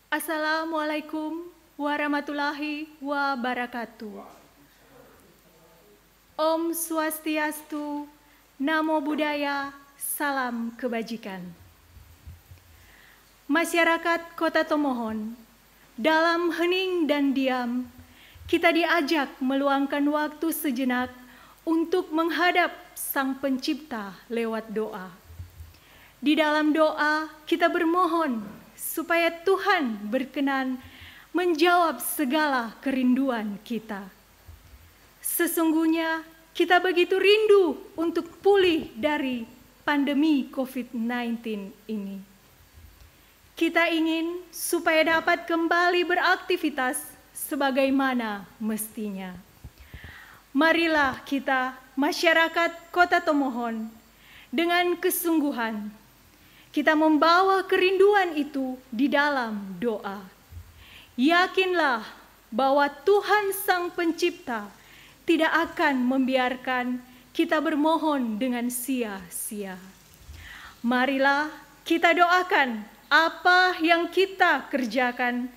Assalamualaikum warahmatullahi wabarakatuh. Om Swastiastu, Namo Buddhaya, salam kebajikan. Masyarakat Kota Tomohon, dalam hening dan diam, kita diajak meluangkan waktu sejenak untuk menghadap Sang Pencipta lewat doa. Di dalam doa, kita bermohon supaya Tuhan berkenan menjawab segala kerinduan kita. Sesungguhnya kita begitu rindu untuk pulih dari pandemi COVID-19 ini. Kita ingin supaya dapat kembali beraktivitas sebagaimana mestinya. Marilah kita, masyarakat Kota Tomohon, dengan kesungguhan kita membawa kerinduan itu di dalam doa. Yakinlah bahwa Tuhan Sang Pencipta tidak akan membiarkan kita bermohon dengan sia-sia. Marilah kita doakan apa yang kita kerjakan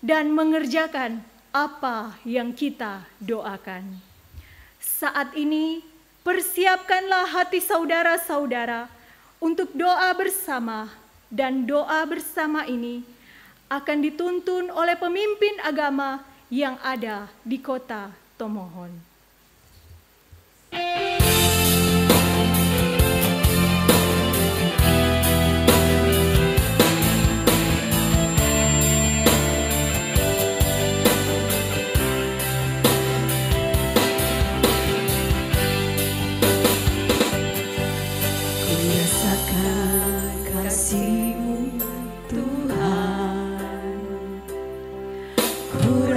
dan mengerjakan apa yang kita doakan. Saat ini, persiapkanlah hati saudara-saudara untuk doa bersama, dan doa bersama ini akan dituntun oleh pemimpin agama yang ada di Kota Tomohon.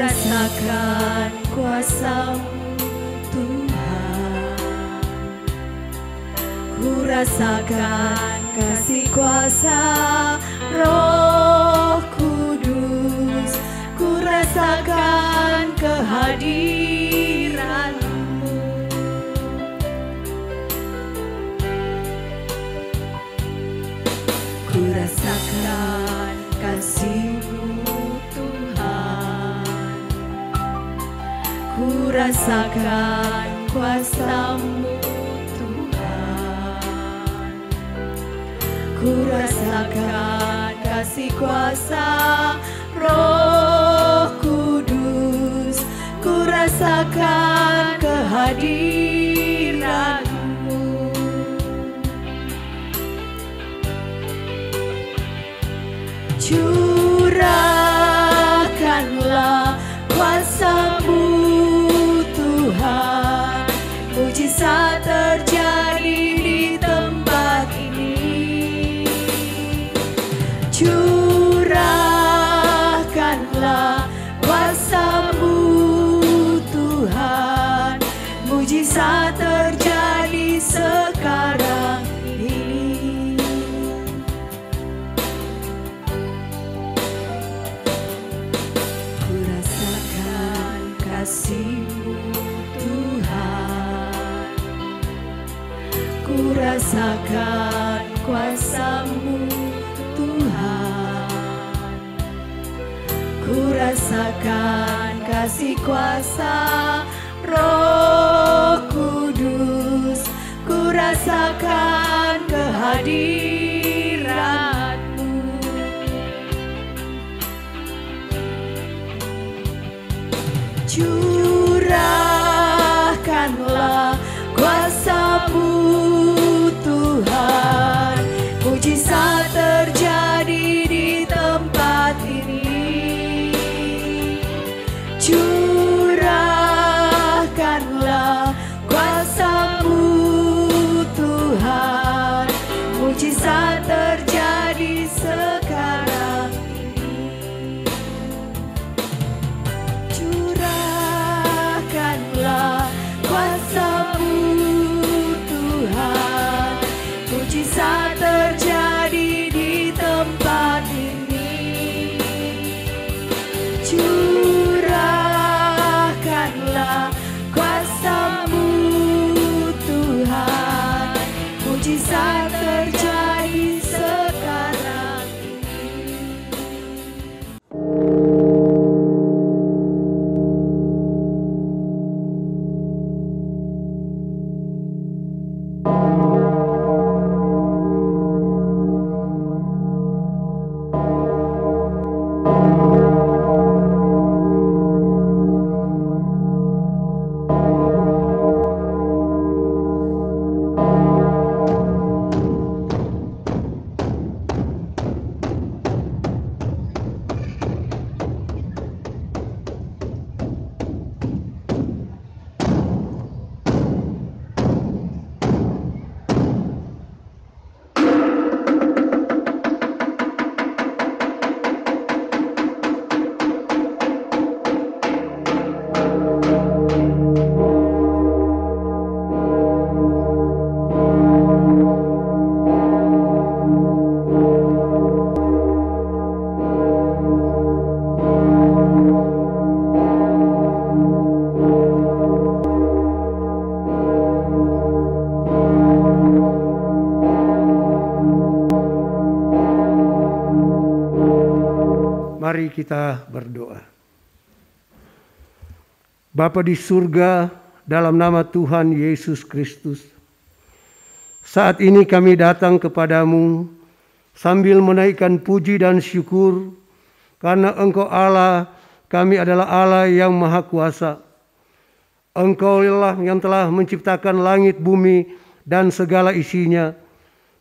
Rasakan kuasa-Mu Tuhan, ku rasakan kasih kuasa Roh Kudus, ku rasakan kehadiran-Mu. Ku rasakan kasih-Mu Tuhan, ku rasakan kuasa-Mu Tuhan, ku rasakan kasih kuasa Roh Kudus, ku rasakan kehadiran-Mu. Curahkanlah kuasa-Mu Tuhan, mujizat terjadi di tempat ini. Curahkanlah kuasa-Mu Tuhan, mujizat terjadi sekarang ini. Ku rasakan kasih-Mu Tuhan, ku rasakan kuasa-Mu Tuhan, ku rasakan kasih kuasa Roh Kudus, ku rasakan kehadiran-Mu. Curahkanlah kuasa-Mu Tuhan, mujizat terjadi di tempat ini. Curahkanlah kuasa-Mu Tuhan, mujizat terjadi sekarang ini. Curahkanlah kuasa-Mu Tuhan, mujizat terjadi di tempat ini. Curahkanlah kuasa-Mu Tuhan, mujizat terjadi sekarang ini. Mari kita berdoa. Bapa di surga, dalam nama Tuhan Yesus Kristus, saat ini kami datang kepadamu sambil menaikkan puji dan syukur karena Engkau Allah, kami adalah Allah yang Maha Kuasa. Engkau lah yang telah menciptakan langit, bumi, dan segala isinya,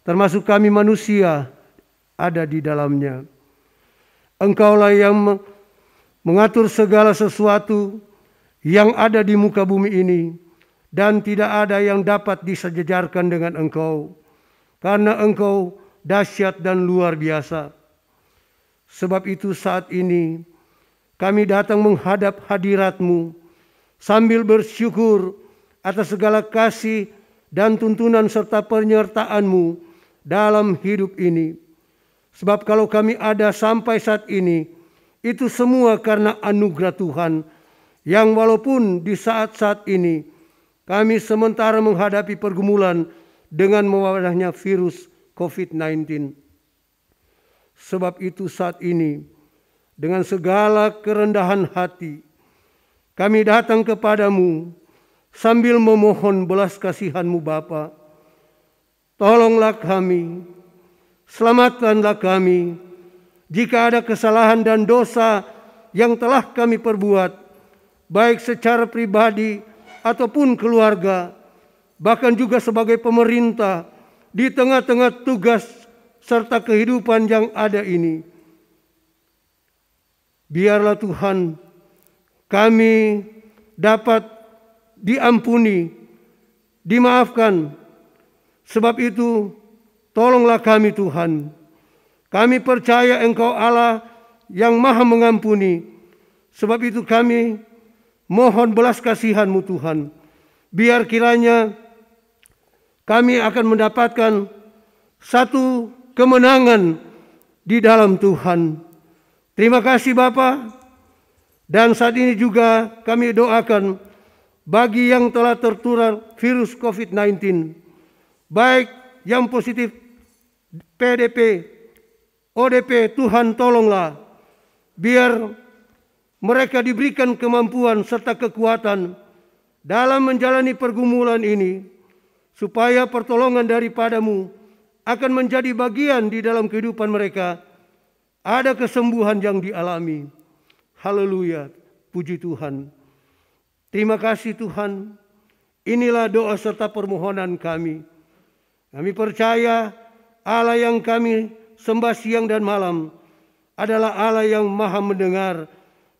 termasuk kami manusia ada di dalamnya. Engkaulah yang mengatur segala sesuatu yang ada di muka bumi ini, dan tidak ada yang dapat disejajarkan dengan Engkau, karena Engkau dahsyat dan luar biasa. Sebab itu saat ini kami datang menghadap hadirat-Mu sambil bersyukur atas segala kasih dan tuntunan serta penyertaan-Mu dalam hidup ini. Sebab kalau kami ada sampai saat ini, itu semua karena anugerah Tuhan, yang walaupun di saat-saat ini kami sementara menghadapi pergumulan dengan mewabahnya virus COVID-19. Sebab itu saat ini dengan segala kerendahan hati kami datang kepadamu sambil memohon belas kasihan-Mu Bapa. Tolonglah kami, selamatkanlah kami jika ada kesalahan dan dosa yang telah kami perbuat, baik secara pribadi ataupun keluarga, bahkan juga sebagai pemerintah di tengah-tengah tugas serta kehidupan yang ada ini. Biarlah Tuhan kami dapat diampuni, dimaafkan. Sebab itu tolonglah kami Tuhan. Kami percaya Engkau Allah yang Maha mengampuni. Sebab itu kami mohon belas kasihan-Mu Tuhan. Biar kiranya kami akan mendapatkan satu kemenangan di dalam Tuhan. Terima kasih Bapa. Dan saat ini juga kami doakan bagi yang telah tertular virus COVID-19, baik yang positif PDP, ODP, Tuhan tolonglah. Biar mereka diberikan kemampuan serta kekuatan dalam menjalani pergumulan ini, supaya pertolongan daripada-Mu akan menjadi bagian di dalam kehidupan mereka. Ada kesembuhan yang dialami. Haleluya, puji Tuhan. Terima kasih Tuhan. Inilah doa serta permohonan kami. Kami percaya Allah yang kami sembah siang dan malam adalah Allah yang Maha mendengar,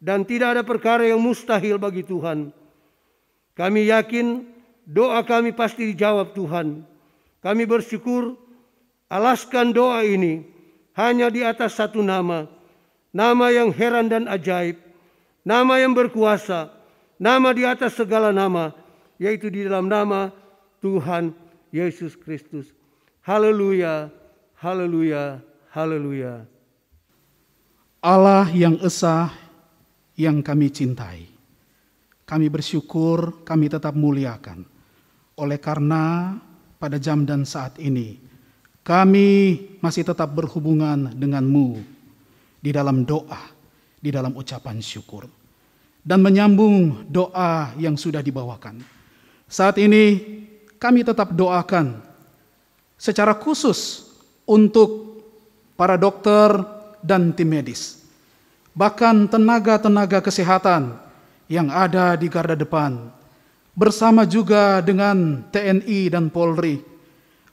dan tidak ada perkara yang mustahil bagi Tuhan. Kami yakin doa kami pasti dijawab Tuhan. Kami bersyukur alaskan doa ini hanya di atas satu nama. Nama yang heran dan ajaib, nama yang berkuasa, nama di atas segala nama, yaitu di dalam nama Tuhan Yesus Kristus. Haleluya, haleluya, haleluya. Allah yang esa, yang kami cintai, kami bersyukur, kami tetap muliakan. Oleh karena pada jam dan saat ini, kami masih tetap berhubungan dengan-Mu di dalam doa, di dalam ucapan syukur, dan menyambung doa yang sudah dibawakan. Saat ini kami tetap doakan secara khusus untuk para dokter dan tim medis, bahkan tenaga-tenaga kesehatan yang ada di garda depan, bersama juga dengan TNI dan Polri,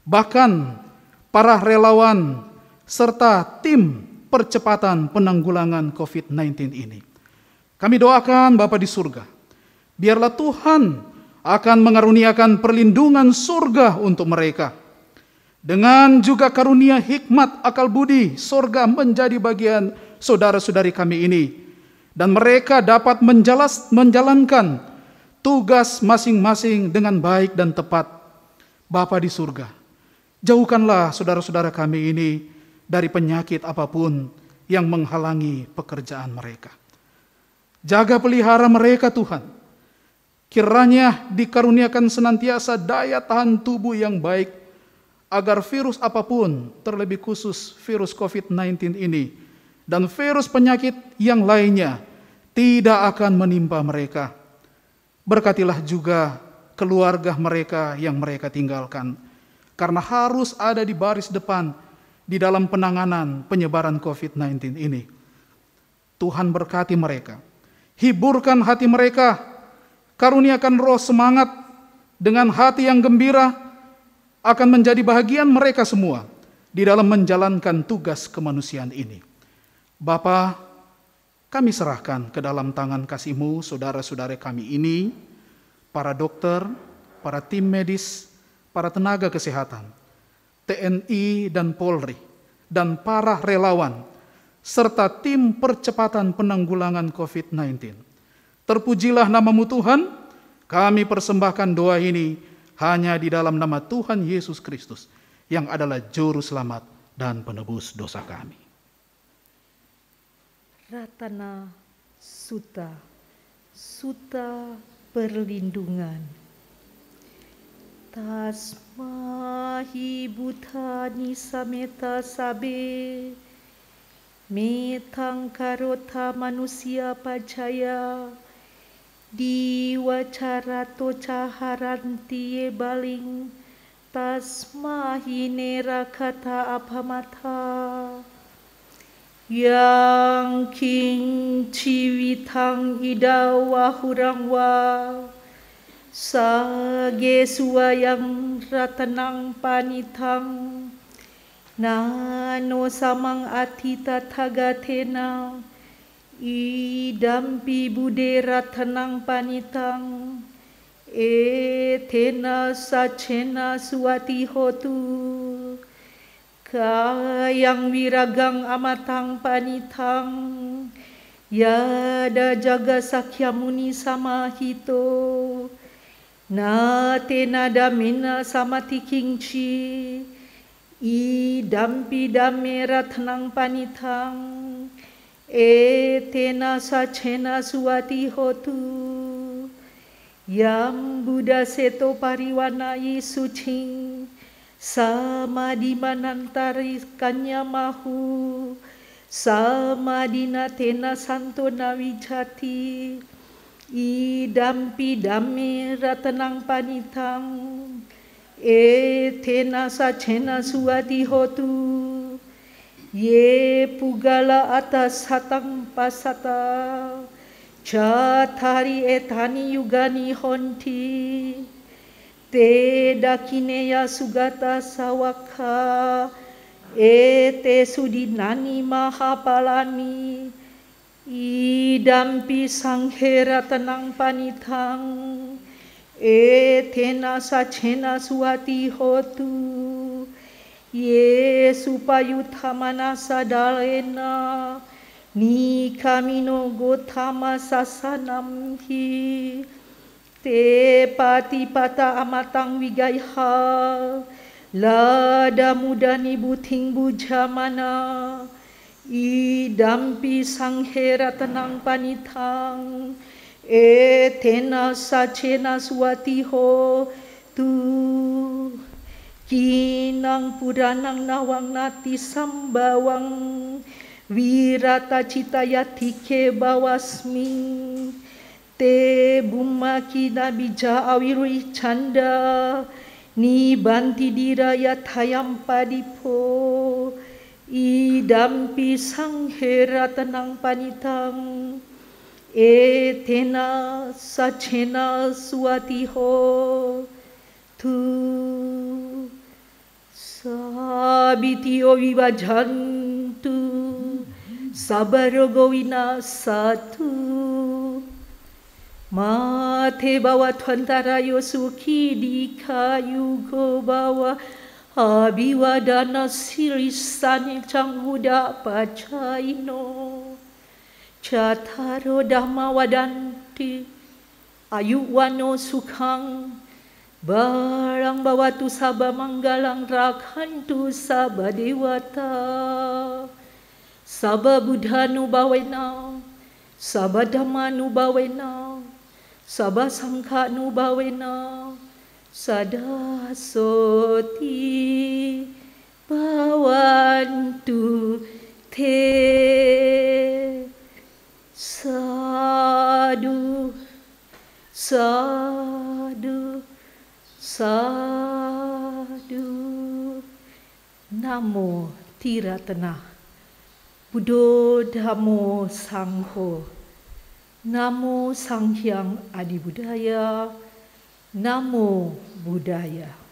bahkan para relawan serta tim percepatan penanggulangan COVID-19 ini. Kami doakan Bapa di surga, biarlah Tuhan akan mengaruniakan perlindungan surga untuk mereka. Dengan juga karunia hikmat akal budi surga menjadi bagian saudara-saudari kami ini. Dan mereka dapat menjalankan tugas masing-masing dengan baik dan tepat. Bapa di surga, jauhkanlah saudara-saudara kami ini dari penyakit apapun yang menghalangi pekerjaan mereka. Jaga pelihara mereka Tuhan. Kiranya dikaruniakan senantiasa daya tahan tubuh yang baik, agar virus apapun, terlebih khusus virus COVID-19 ini, dan virus penyakit yang lainnya tidak akan menimpa mereka. Berkatilah juga keluarga mereka yang mereka tinggalkan, karena harus ada di baris depan di dalam penanganan penyebaran COVID-19 ini. Tuhan berkati mereka, hiburkan hati mereka, karuniakan roh semangat dengan hati yang gembira akan menjadi bahagian mereka semua di dalam menjalankan tugas kemanusiaan ini. Bapa, kami serahkan ke dalam tangan kasih-Mu saudara-saudara kami ini, para dokter, para tim medis, para tenaga kesehatan, TNI dan Polri, dan para relawan, serta tim percepatan penanggulangan COVID-19. Terpujilah nama-Mu Tuhan, kami persembahkan doa ini hanya di dalam nama Tuhan Yesus Kristus, yang adalah Juru Selamat dan Penebus dosa kami. Ratana Sutta, Sutta perlindungan. Tasmahi butani sameta sabe, metang karota manusia pacaya, diwacara toca harantie baling, tasmahi nera kata apamata, yang king ciwitang ida wahurangwa, sage suayang ratanang panitang, nano samang atita tagatena, idampi budera tenang panitang, tena sacena suati hotu, kayang wiragang amatang panitang, yada jaga sakyamuni sama hito, na tena damina sama tikingci, idampi damera tenang panitang, tena sacena suati hotu, yang Buddha seto pariwanai sucing, sama di manantari kanya mahu, sama dina tena santo nawijati, idampi dame ratanang panitang, tena sacena suati hotu, ye pugala atas hatang pasata, catari etani yugani honti, te dakineya sugata sawaka, te sudinani mahapalani, idampi sanghera tenang panitang, tena sacena suati hotu, ye supayuta manasa dalena, ni kamino gotama sasanamhi, te pati pata amatang wigaiha, lada mudani buting bujamana, idampi sanghera tenang panitang, tena sacena suatiho tu, kinang puranang nawang nati sambawang, wirata citayati ke bawasmi, te bumaki nabija awirui canda, ni banti diraya tayam padipo, idampi sanghera tenang panitang, tena sacena suatiho tu, sabitio vivajantu, sabarogowina satu, mate bawa tuantara yosuki di kayu go bawa, abiwadana sirisani cang muda pacaino, cataro dhamma wadanti, ayuwano sukhang, barang bawatu sabah manggalang rakhantu sabah dewata, sabah buddhanu bawena, sabah dhammanu bawena, sabah sangkhanu bawena, sada soti bawantu Sadu, sadu, sadu. Namo Tiratana, Buddho Dhammo Sangho, Namo Sanghyang Adibudaya, Namo Buddhaya.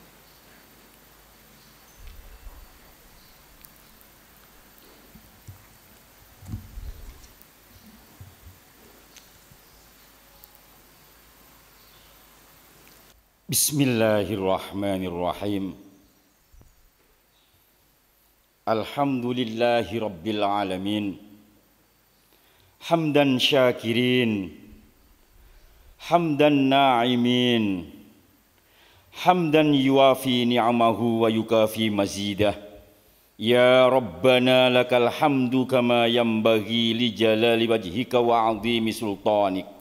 Bismillahirrahmanirrahim. Alhamdulillahi rabbil alamin. Hamdan syakirin, hamdan na'imin, hamdan yuafi ni'amahu wa yukafi mazidah. Ya Rabbana lakal hamdu kama yanbaghi li jalali wajhika wa 'azimi sultanik.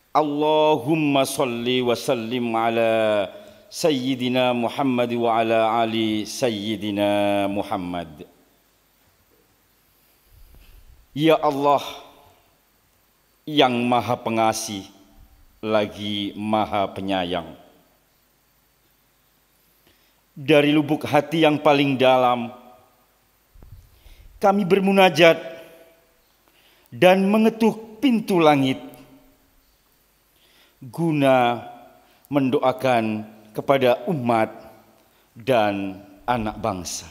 Allahumma salli wa sallim ala Sayyidina Muhammad wa ala ali Sayyidina Muhammad. Ya Allah yang maha pengasih lagi maha penyayang, dari lubuk hati yang paling dalam kami bermunajat dan mengetuk pintu langit guna mendoakan kepada umat dan anak bangsa.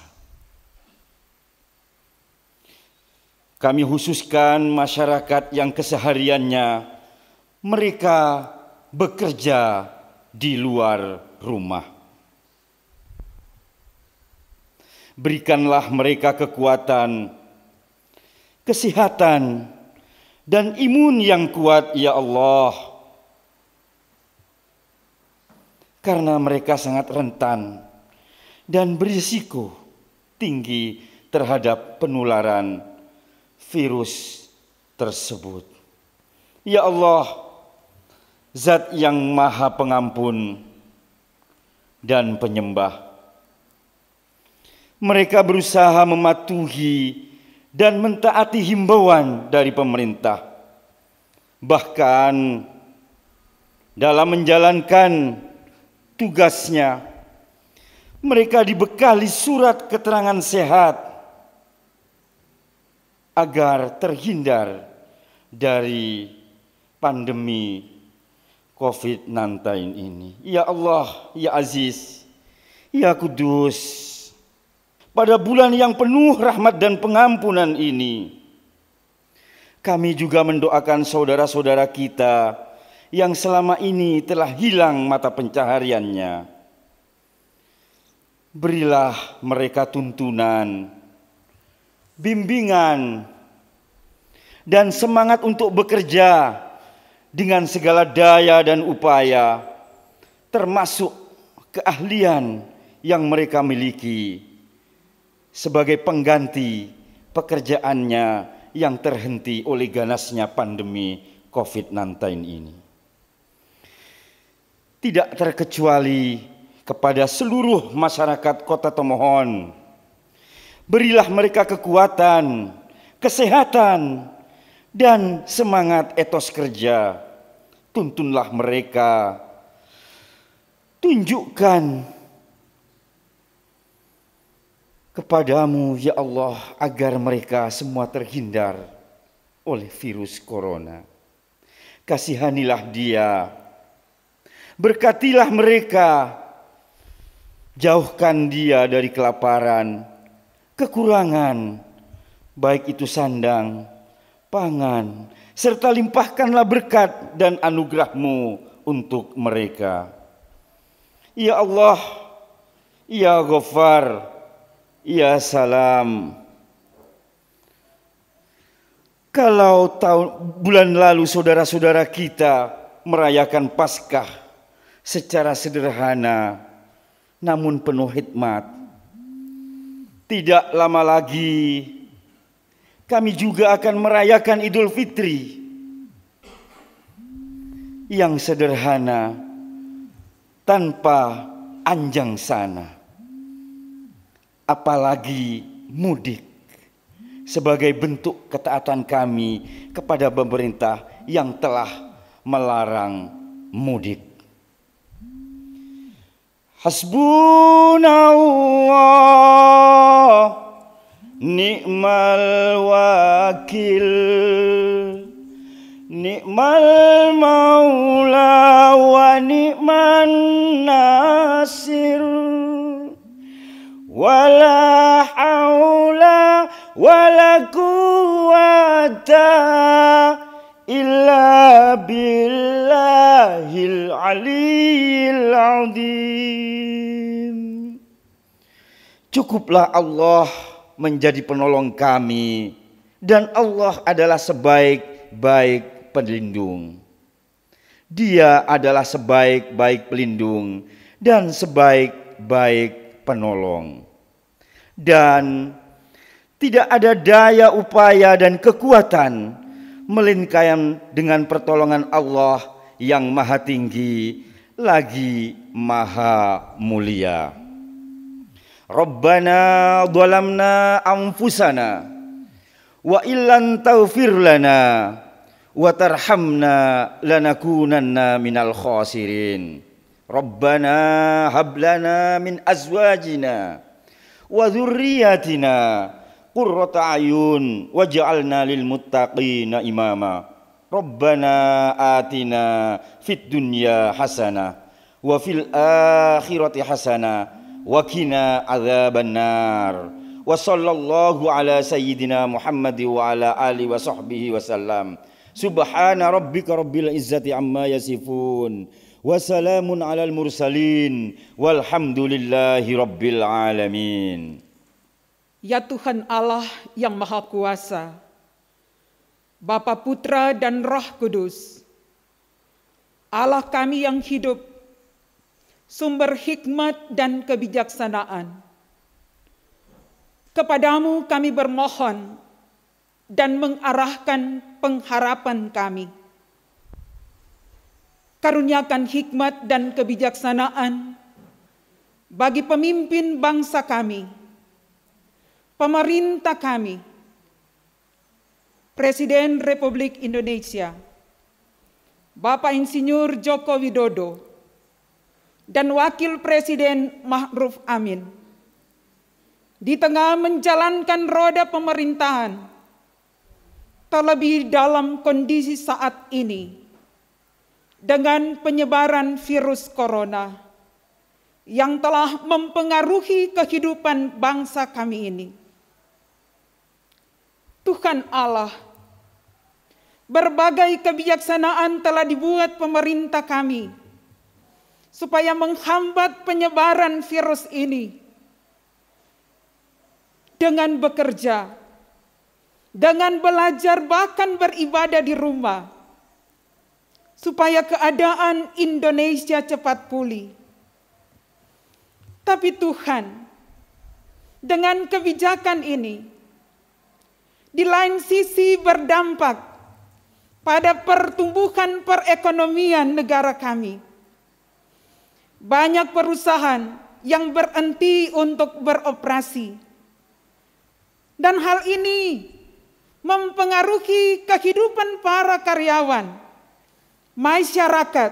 Kami khususkan masyarakat yang kesehariannya mereka bekerja di luar rumah. Berikanlah mereka kekuatan, kesehatan, dan imun yang kuat, ya Allah. Karena mereka sangat rentan dan berisiko tinggi terhadap penularan virus tersebut. Ya Allah, Zat yang maha pengampun dan penyembah, mereka berusaha mematuhi dan mentaati himbauan dari pemerintah. Bahkan dalam menjalankan tugasnya, mereka dibekali surat keterangan sehat agar terhindar dari pandemi COVID-19 ini. Ya Allah, ya Aziz, ya Kudus, pada bulan yang penuh rahmat dan pengampunan ini, kami juga mendoakan saudara-saudara kita yang selama ini telah hilang mata pencahariannya. Berilah mereka tuntunan, bimbingan, dan semangat untuk bekerja dengan segala daya dan upaya, termasuk keahlian yang mereka miliki sebagai pengganti pekerjaannya yang terhenti oleh ganasnya pandemi COVID-19 ini. Tidak terkecuali kepada seluruh masyarakat Kota Tomohon, berilah mereka kekuatan, kesehatan, dan semangat etos kerja. Tuntunlah mereka, tunjukkan kepadamu ya Allah agar mereka semua terhindar oleh virus corona. Kasihanilah dia, berkatilah mereka, jauhkan dia dari kelaparan, kekurangan, baik itu sandang, pangan, serta limpahkanlah berkat dan anugerah-Mu untuk mereka. Ya Allah, ya Ghaffar, ya Salam. Kalau bulan lalu saudara-saudara kita merayakan Paskah secara sederhana namun penuh hikmat, tidak lama lagi kami juga akan merayakan Idul Fitri yang sederhana tanpa anjang sana, apalagi mudik sebagai bentuk ketaatan kami kepada pemerintah yang telah melarang mudik. Hasbunallah ni'mal wakil, ni'mal maula wa ni'man nasir, wala haula wala quwata illa billahil aliyyil azim. Cukuplah Allah menjadi penolong kami, dan Allah adalah sebaik-baik pelindung. Dia adalah sebaik-baik pelindung dan sebaik-baik penolong. Dan tidak ada daya upaya dan kekuatan melainkan dengan pertolongan Allah yang maha tinggi lagi maha mulia. Rabbana dhalamna anfusana wa illan taghfir lana wa tarhamna lanakunanna minal khasirin. Rabbana hab lana min azwajina wa dzurriyyatina qurrata ayun waj'alna lil muttaqina imama. Rabbana atina fid dunya hasanah wa fil akhirati hasanah wa qina adzabannar. Wa sallallahu ala sayyidina Muhammad wa ala alihi wa sahbihi wasallam. Subhana rabbika rabbil izzati amma yasifun wa salamun alal mursalin walhamdulillahi rabbil alamin. Ya Tuhan Allah yang Maha Kuasa, Bapa, Putra, dan Roh Kudus, Allah kami yang hidup, sumber hikmat dan kebijaksanaan. Kepadamu kami bermohon dan mengarahkan pengharapan kami. Karuniakan hikmat dan kebijaksanaan bagi pemimpin bangsa kami, pemerintah kami, Presiden Republik Indonesia, Bapak Insinyur Joko Widodo, dan Wakil Presiden Ma'ruf Amin, di tengah menjalankan roda pemerintahan, terlebih dalam kondisi saat ini, dengan penyebaran virus corona yang telah mempengaruhi kehidupan bangsa kami ini. Tuhan Allah, berbagai kebijaksanaan telah dibuat pemerintah kami supaya menghambat penyebaran virus ini dengan bekerja, dengan belajar, bahkan beribadah di rumah, supaya keadaan Indonesia cepat pulih. Tapi Tuhan, dengan kebijakan ini, di lain sisi berdampak pada pertumbuhan perekonomian negara kami. Banyak perusahaan yang berhenti untuk beroperasi. Dan hal ini mempengaruhi kehidupan para karyawan, masyarakat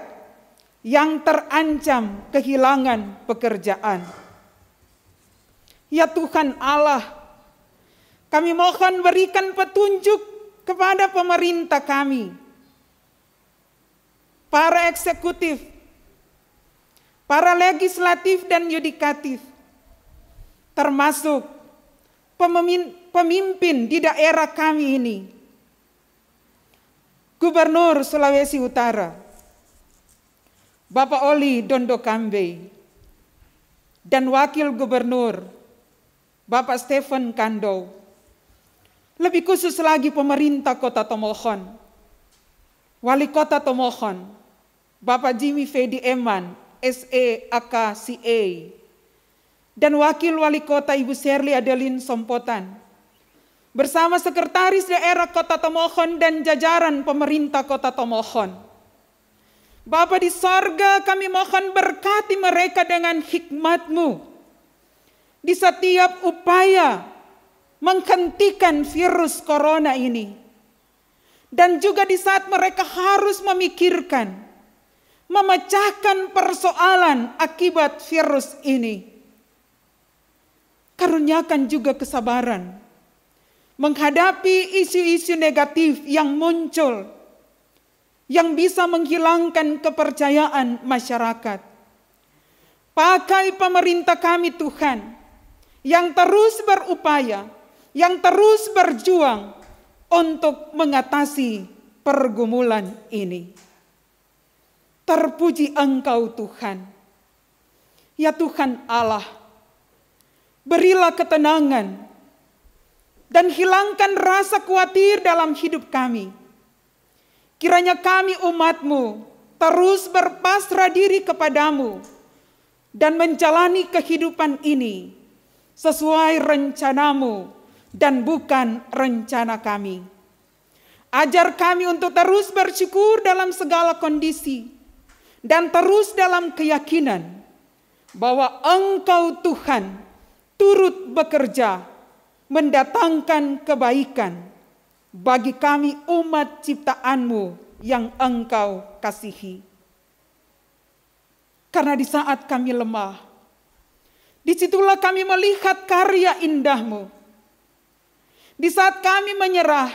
yang terancam kehilangan pekerjaan. Ya Tuhan Allah, kami mohon berikan petunjuk kepada pemerintah kami, para eksekutif, para legislatif dan yudikatif, termasuk pemimpin di daerah kami ini, Gubernur Sulawesi Utara, Bapak Oli Dondo Kambe, dan Wakil Gubernur, Bapak Stephen Kando, lebih khusus lagi pemerintah Kota Tomohon, Wali Kota Tomohon, Bapak Jimmy Fedi Eman, SE-AKCA, dan Wakil Wali Kota Ibu Shirley Adeline Sompotan, bersama Sekretaris Daerah Kota Tomohon dan jajaran pemerintah Kota Tomohon. Bapa di sorga, kami mohon berkati mereka dengan hikmat-Mu di setiap upaya menghentikan virus corona ini. Dan juga di saat mereka harus memikirkan, memecahkan persoalan akibat virus ini, karuniakan juga kesabaran menghadapi isu-isu negatif yang muncul, yang bisa menghilangkan kepercayaan masyarakat. Pakai pemerintah kami Tuhan, yang terus berupaya, yang terus berjuang untuk mengatasi pergumulan ini. Terpuji Engkau Tuhan. Ya Tuhan Allah, berilah ketenangan dan hilangkan rasa khawatir dalam hidup kami. Kiranya kami umat-Mu terus berpasrah diri kepadamu dan menjalani kehidupan ini sesuai rencana-Mu dan bukan rencana kami. Ajar kami untuk terus bersyukur dalam segala kondisi dan terus dalam keyakinan bahwa Engkau Tuhan turut bekerja mendatangkan kebaikan bagi kami umat ciptaan-Mu yang Engkau kasihi. Karena di saat kami lemah, disitulah kami melihat karya indah-Mu. Di saat kami menyerah,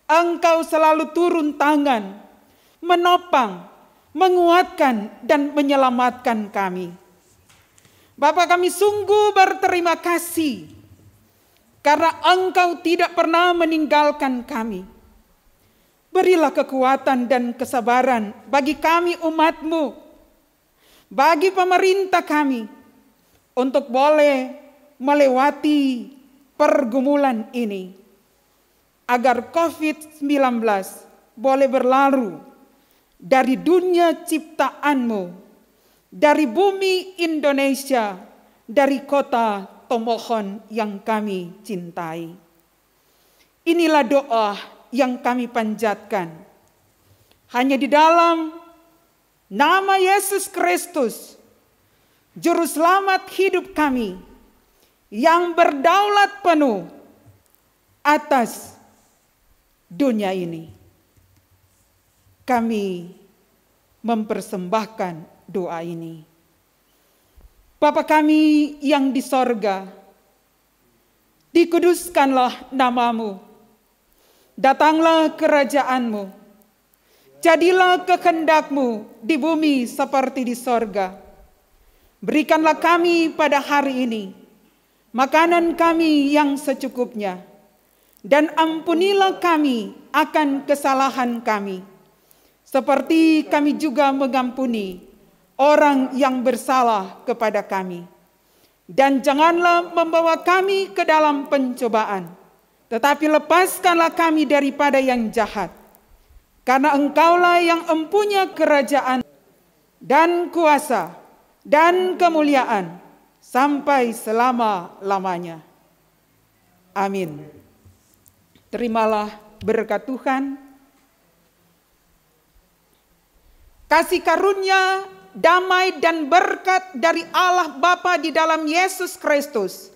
Engkau selalu turun tangan, menopang, menguatkan, dan menyelamatkan kami. Bapa, kami sungguh berterima kasih karena Engkau tidak pernah meninggalkan kami. Berilah kekuatan dan kesabaran bagi kami umat-Mu, bagi pemerintah kami, untuk boleh melewati pergumulan ini, agar COVID-19 boleh berlalu dari dunia ciptaan-Mu, dari bumi Indonesia, dari kota Tomohon yang kami cintai. Inilah doa yang kami panjatkan hanya di dalam nama Yesus Kristus, Juru Selamat hidup kami, yang berdaulat penuh atas dunia ini. Kami mempersembahkan doa ini. Bapa kami yang di sorga, dikuduskanlah nama-Mu, datanglah kerajaan-Mu, jadilah kehendak-Mu di bumi seperti di sorga. Berikanlah kami pada hari ini makanan kami yang secukupnya, dan ampunilah kami akan kesalahan kami, seperti kami juga mengampuni orang yang bersalah kepada kami. Dan janganlah membawa kami ke dalam pencobaan, tetapi lepaskanlah kami daripada yang jahat. Karena Engkaulah yang empunya kerajaan dan kuasa dan kemuliaan sampai selama-lamanya. Amin. Terimalah berkat Tuhan. Kasih karunia, damai dan berkat dari Allah Bapa di dalam Yesus Kristus,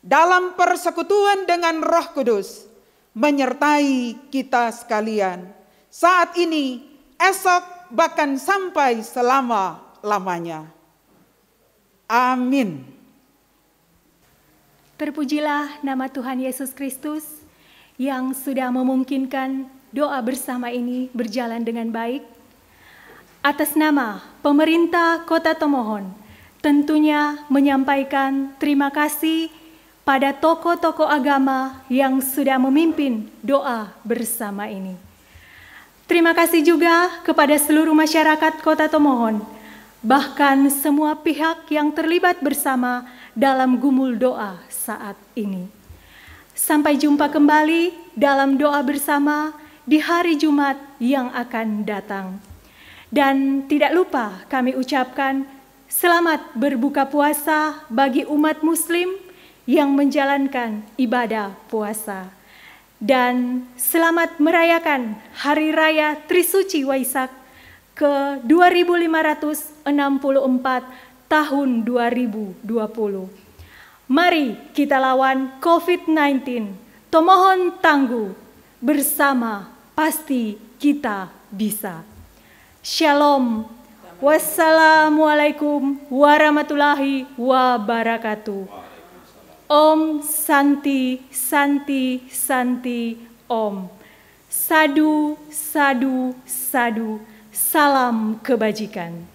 dalam persekutuan dengan Roh Kudus, menyertai kita sekalian, saat ini, esok, bahkan sampai selama-lamanya. Amin. Terpujilah nama Tuhan Yesus Kristus yang sudah memungkinkan doa bersama ini berjalan dengan baik. Atas nama pemerintah Kota Tomohon, tentunya menyampaikan terima kasih pada tokoh-tokoh agama yang sudah memimpin doa bersama ini. Terima kasih juga kepada seluruh masyarakat Kota Tomohon, bahkan semua pihak yang terlibat bersama dalam gumul doa saat ini. Sampai jumpa kembali dalam doa bersama di hari Jumat yang akan datang. Dan tidak lupa kami ucapkan selamat berbuka puasa bagi umat Muslim yang menjalankan ibadah puasa. Dan selamat merayakan Hari Raya Trisuci Waisak ke 2564 tahun 2020. Mari kita lawan COVID-19. Tomohon tangguh, bersama pasti kita bisa. Shalom. Wassalamualaikum warahmatullahi wabarakatuh. Om Santi Santi Santi Om. Sadu, sadu, sadu. Salam kebajikan.